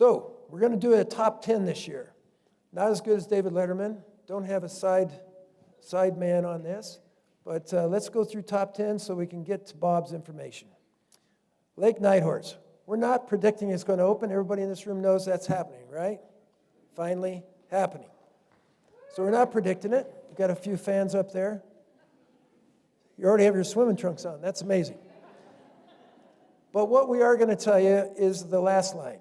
So we're going to do a top 10 this year. Not as good as David Letterman. Don't have a side man on this. But let's go through top 10 so we can get to Bob's information. Lake Nighthorse. We're not predicting it's going to open. Everybody in this room knows that's happening, right? Finally happening. So we're not predicting it. We've got a few fans up there. You already have your swimming trunks on. That's amazing. But what we are going to tell you is the last line.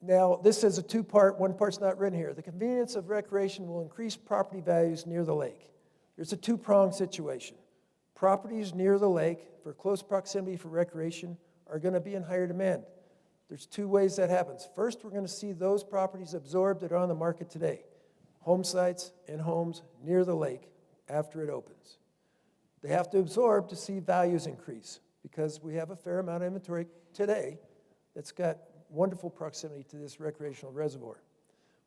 Now, this is a two-part. One part's not written here. The convenience of recreation will increase property values near the lake. There's a two-pronged situation. Properties near the lake for close proximity for recreation are going to be in higher demand. There's two ways that happens. First, we're going to see those properties absorbed that are on the market today. Home sites and homes near the lake after it opens. They have to absorb to see values increase because we have a fair amount of inventory today that's got wonderful proximity to this recreational reservoir.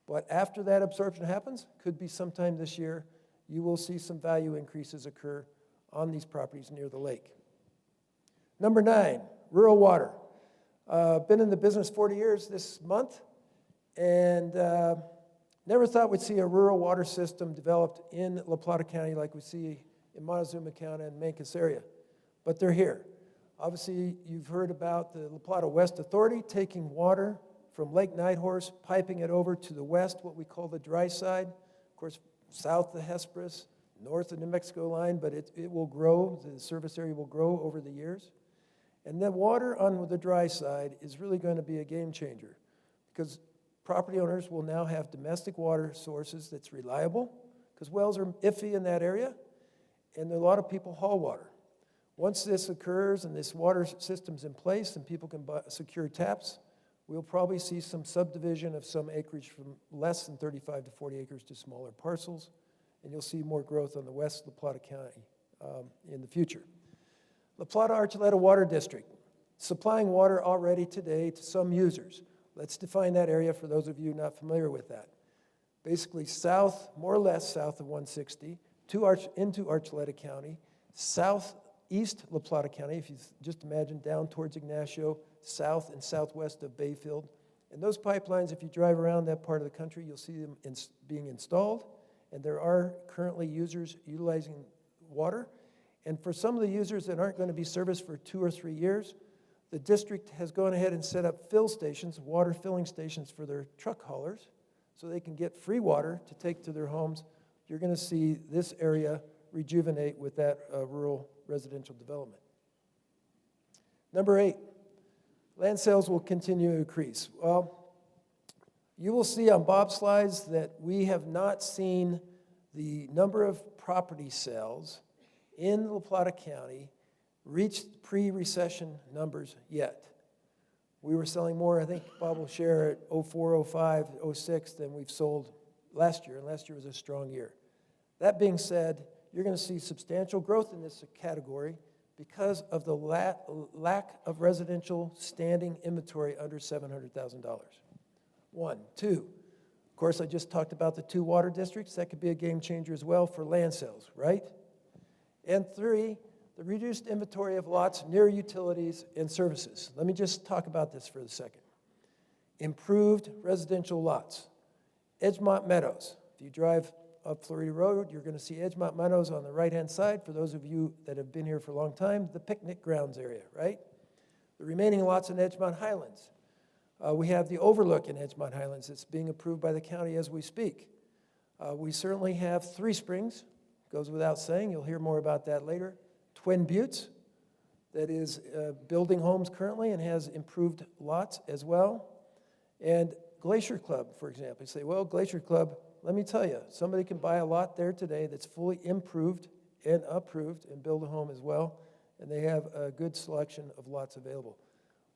But after that absorption happens, could be sometime this year, you will see some value increases occur on these properties near the lake. Number 9, rural water. Been in the business 40 years this month, and never thought we'd see a rural water system developed in La Plata County like we see in Montezuma County and Mancos area. But they're here. Obviously, you've heard about the La Plata West Authority taking water from Lake Nighthorse, piping it over to the west, what we call the dry side. Of course, south of Hesperus, north of New Mexico line, but it will grow. The service area will grow over the years. And the water on the dry side is really going to be a game changer because property owners will now have domestic water sources that's reliable because wells are iffy in that area, and a lot of people haul water. Once this occurs and this water system's in place and people can secure taps, we'll probably see some subdivision of some acreage from less than 35 to 40 acres to smaller parcels, and you'll see more growth on the west La Plata County in the future. La Plata Archuleta Water District, supplying water already today to some users. Let's define that area for those of you not familiar with that. Basically south, more or less south of 160, into Archuleta County, southeast La Plata County, if you just imagine down towards Ignacio, south and southwest of Bayfield. And those pipelines, if you drive around that part of the country, you'll see them being installed. And there are currently users utilizing water. And for some of the users that aren't going to be serviced for 2 or 3 years, the district has gone ahead and set up fill stations, water filling stations for their truck haulers, so they can get free water to take to their homes. You're going to see this area rejuvenate with that rural residential development. Number 8, land sales will continue to increase. Well, you will see on Bob's slides that we have not seen the number of property sales in La Plata County reach pre-recession numbers yet. We were selling more, I think Bob will share, at 04, 05, 06 than we've sold last year, and last year was a strong year. That being said, you're going to see substantial growth in this category because of the lack of residential standing inventory under $700,000. 1. 2, of course, I just talked about the 2 water districts. That could be a game changer as well for land sales, right? And 3, the reduced inventory of lots near utilities and services. Let me just talk about this for a second. Improved residential lots. Edgemont Meadows. If you drive up Florida Road, you're going to see Edgemont Meadows on the right-hand side. For those of you that have been here for a long time, the picnic grounds area, right? The remaining lots in Edgemont Highlands. We have the overlook in Edgemont Highlands that's being approved by the county as we speak. We certainly have Three Springs. Goes without saying. You'll hear more about that later. Twin Buttes, that is building homes currently and has improved lots as well. And Glacier Club, for example. You say, well, Glacier Club, let me tell you, somebody can buy a lot there today that's fully improved and approved and build a home as well, and they have a good selection of lots available.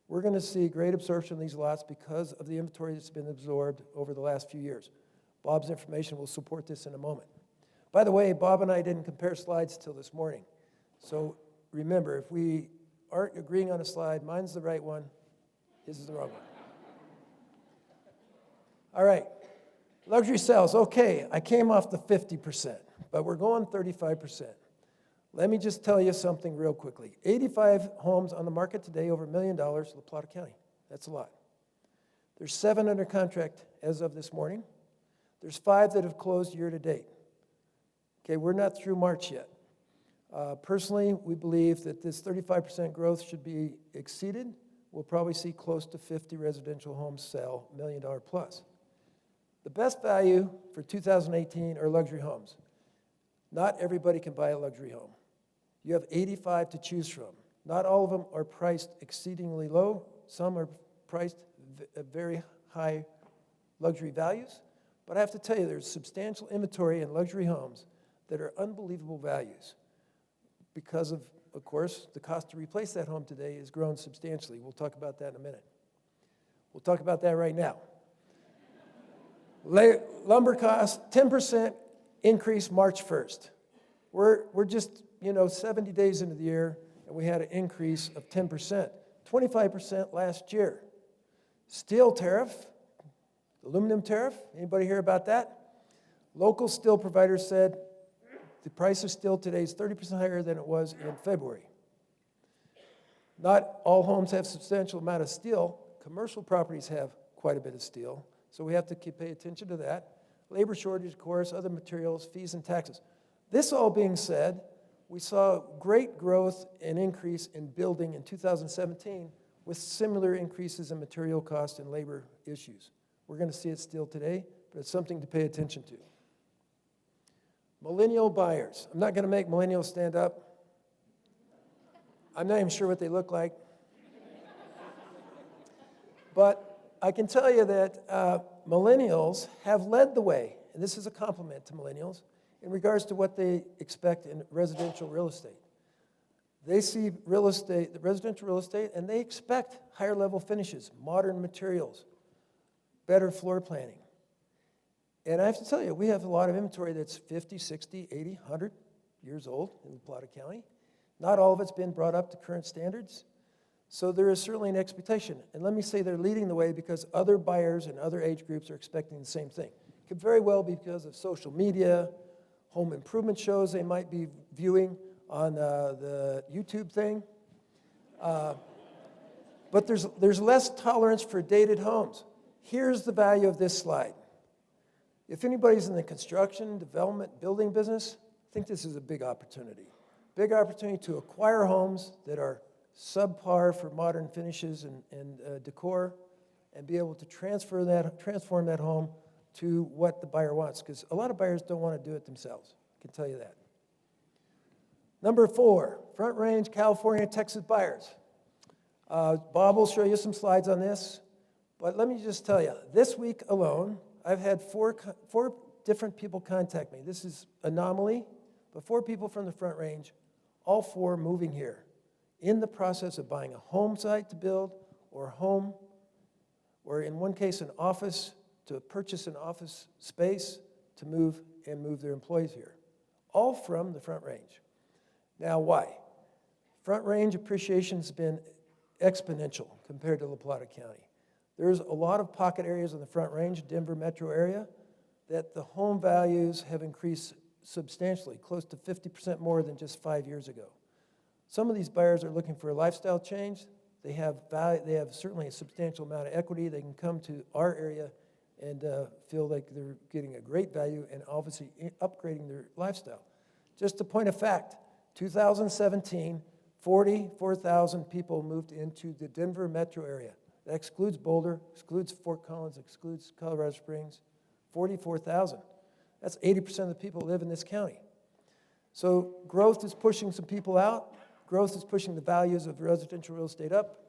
We're going to see great absorption of these lots because of the inventory that's been absorbed over the last few years. Bob's information will support this in a moment. By the way, Bob and I didn't compare slides till this morning. So remember, if we aren't agreeing on a slide, mine's the right one, his is the wrong one. All right, luxury sales. Okay, I came off the 50%, but we're going 35%. Let me just tell you something real quickly. 85 homes on the market today over $1 million, La Plata County. That's a lot. There's 7 under contract as of this morning. There's 5 that have closed year to date. Okay, we're not through March yet. Personally, we believe that this 35% growth should be exceeded. We'll probably see close to 50 residential homes sell, $1 million plus. The best value for 2018 are luxury homes. Not everybody can buy a luxury home. You have 85 to choose from. Not all of them are priced exceedingly low. Some are priced at very high luxury values. But I have to tell you, there's substantial inventory in luxury homes that are unbelievable values because of course, the cost to replace that home today has grown substantially. We'll talk about that in a minute. We'll talk about that right now. Lumber costs, 10% increase March 1st. We're just, 70 days into the year, and we had an increase of 10%, 25% last year. Steel tariff, aluminum tariff, anybody hear about that? Local steel providers said the price of steel today is 30% higher than it was in February. Not all homes have substantial amount of steel. Commercial properties have quite a bit of steel, so we have to pay attention to that. Labor shortage, of course, other materials, fees, and taxes. This all being said, we saw great growth and increase in building in 2017 with similar increases in material costs and labor issues. We're going to see it still today, but it's something to pay attention to. Millennial buyers. I'm not going to make millennials stand up. I'm not even sure what they look like. But I can tell you that millennials have led the way, and this is a compliment to millennials, in regards to what they expect in residential real estate. They see real estate, the residential real estate, and they expect higher level finishes, modern materials, better floor planning. And I have to tell you, we have a lot of inventory that's 50, 60, 80, 100 years old in La Plata County. Not all of it's been brought up to current standards. So there is certainly an expectation. And let me say they're leading the way because other buyers and other age groups are expecting the same thing. It could very well be because of social media, home improvement shows they might be viewing on the YouTube thing. But there's less tolerance for dated homes. Here's the value of this slide. If anybody's in the construction, development, building business, I think this is a big opportunity. Big opportunity to acquire homes that are subpar for modern finishes and decor and be able to transform that home to what the buyer wants, because a lot of buyers don't want to do it themselves. I can tell you that. Number 4, Front Range, California, Texas buyers. Bob will show you some slides on this, but let me just tell you, this week alone, I've had four different people contact me. This is anomaly, but 4 people from the Front Range, all 4 moving here, in the process of buying a home site to build, or a home, or in one case an office, to purchase an office space to move their employees here. All from the Front Range. Now why? Front Range appreciation has been exponential compared to La Plata County. There's a lot of pocket areas in the Front Range, Denver metro area, that the home values have increased substantially, close to 50% more than just 5 years ago. Some of these buyers are looking for a lifestyle change. They have certainly a substantial amount of equity. They can come to our area and feel like they're getting a great value and obviously upgrading their lifestyle. Just a point of fact, 2017, 44,000 people moved into the Denver metro area. That excludes Boulder, excludes Fort Collins, excludes Colorado Springs, 44,000. That's 80% of the people who live in this county. So growth is pushing some people out. Growth is pushing the values of residential real estate up.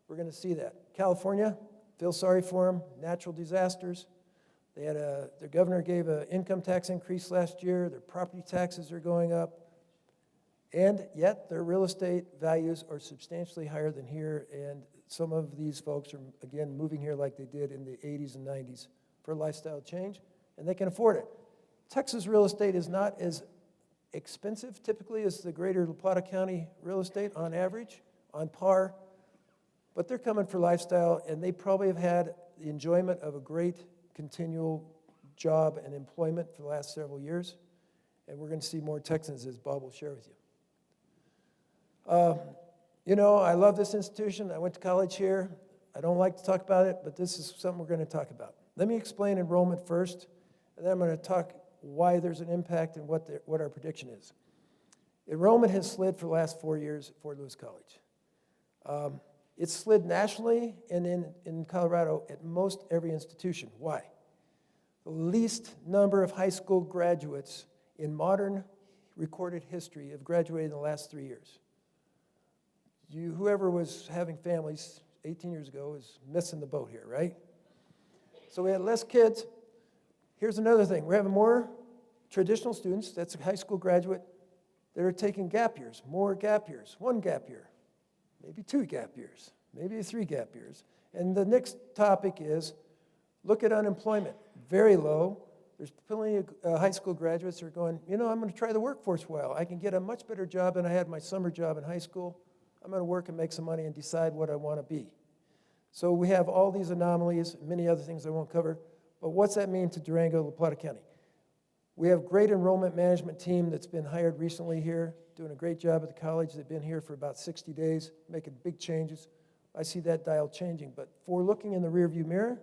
We're going to see that. California, feel sorry for them, natural disasters. They had their governor gave an income tax increase last year. Their property taxes are going up. And yet their real estate values are substantially higher than here, and some of these folks are, again, moving here like they did in the 80s and 90s for a lifestyle change, and they can afford it. Texas real estate is not as expensive typically as the greater La Plata County real estate on average, on par, but they're coming for lifestyle, and they probably have had the enjoyment of a great continual job and employment for the last several years, and we're going to see more Texans, as Bob will share with you. I love this institution. I went to college here. I don't like to talk about it, but this is something we're going to talk about. Let me explain enrollment first, and then I'm going to talk why there's an impact and what our prediction is. Enrollment has slid for the last 4 years at Fort Lewis College. It's slid nationally and in Colorado at most every institution. Why? The least number of high school graduates in modern recorded history have graduated in the last 3 years. Whoever was having families 18 years ago is missing the boat here, right? So we had less kids. Here's another thing. We're having more traditional students, that's a high school graduate, that are taking gap years, more gap years, 1 gap year, maybe 2 gap years, maybe 3 gap years. And the next topic is, look at unemployment, very low. There's plenty of high school graduates who are going, I'm going to try the workforce for a while. I can get a much better job than I had my summer job in high school. I'm going to work and make some money and decide what I want to be. So we have all these anomalies, many other things I won't cover. But what's that mean to Durango, La Plata County? We have a great enrollment management team that's been hired recently here, doing a great job at the college. They've been here for about 60 days, making big changes. I see that dial changing. But for looking in the rearview mirror,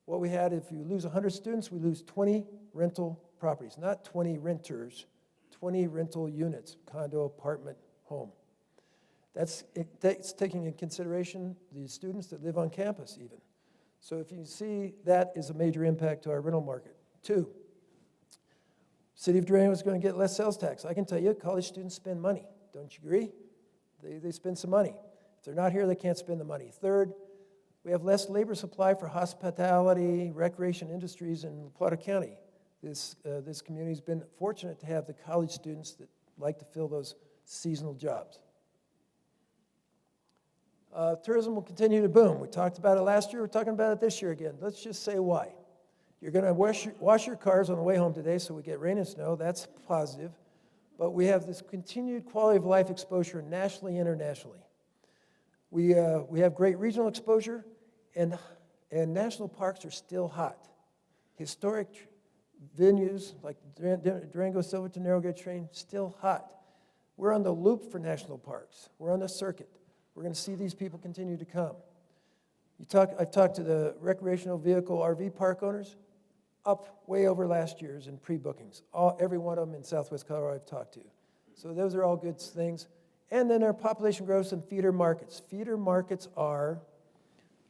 what we had, if you lose 100 students, we lose 20 rental properties, not 20 renters, 20 rental units, condo, apartment, home. That's taking into consideration the students that live on campus even. So if you see, that is a major impact to our rental market. 2, City of Durango is going to get less sales tax. I can tell you, college students spend money. Don't you agree? They spend some money. If they're not here, they can't spend the money. 3rd, we have less labor supply for hospitality, recreation industries in La Plata County. This community's been fortunate to have the college students that like to fill those seasonal jobs. Tourism will continue to boom. We talked about it last year. We're talking about it this year again. Let's just say why. You're going to wash your cars on the way home today so we get rain and snow. That's positive. But we have this continued quality of life exposure nationally and internationally. We have great regional exposure, and national parks are still hot. Historic venues like Durango, Silverton, Narrowgauge Train, still hot. We're on the loop for national parks. We're on the circuit. We're going to see these people continue to come. I've talked to the recreational vehicle RV park owners, up way over last year's in pre-bookings. Every one of them in Southwest Colorado I've talked to. So those are all good things. And then our population growth and feeder markets. Feeder markets are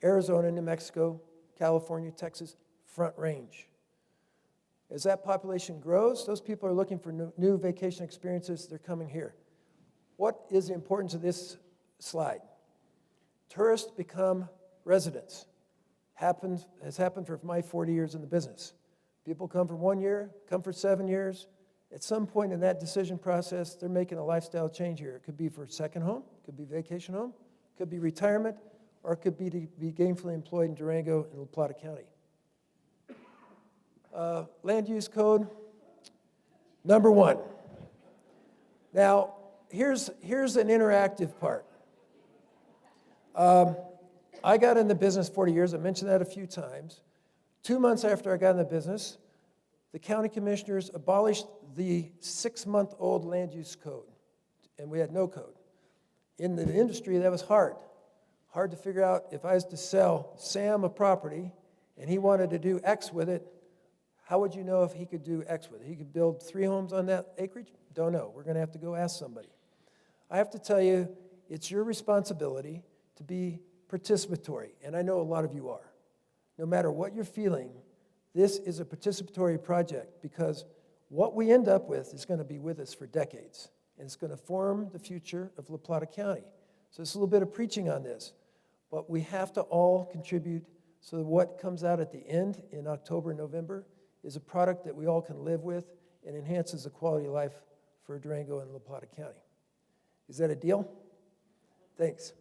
Arizona, New Mexico, California, Texas, Front Range. As that population grows, those people are looking for new vacation experiences. They're coming here. What is the importance of this slide? Tourists become residents. Has happened for my 40 years in the business. People come for 1 year, come for 7 years. At some point in that decision process, they're making a lifestyle change here. It could be for a second home, could be vacation home, could be retirement, or it could be to be gainfully employed in Durango and La Plata County. Land use code, number 1. Now, here's an interactive part. I got in the business 40 years. I mentioned that a few times. 2 months after I got in the business, the county commissioners abolished the 6-month-old land use code, and we had no code. In the industry, that was hard. Hard to figure out if I was to sell Sam a property and he wanted to do X with it, how would you know if he could do X with it? He could build 3 homes on that acreage? Don't know. We're going to have to go ask somebody. I have to tell you, it's your responsibility to be participatory, and I know a lot of you are. No matter what you're feeling, this is a participatory project because what we end up with is going to be with us for decades, and it's going to form the future of La Plata County. So it's a little bit of preaching on this, but we have to all contribute so that what comes out at the end in October and November is a product that we all can live with and enhances the quality of life for Durango and La Plata County. Is that a deal? Thanks.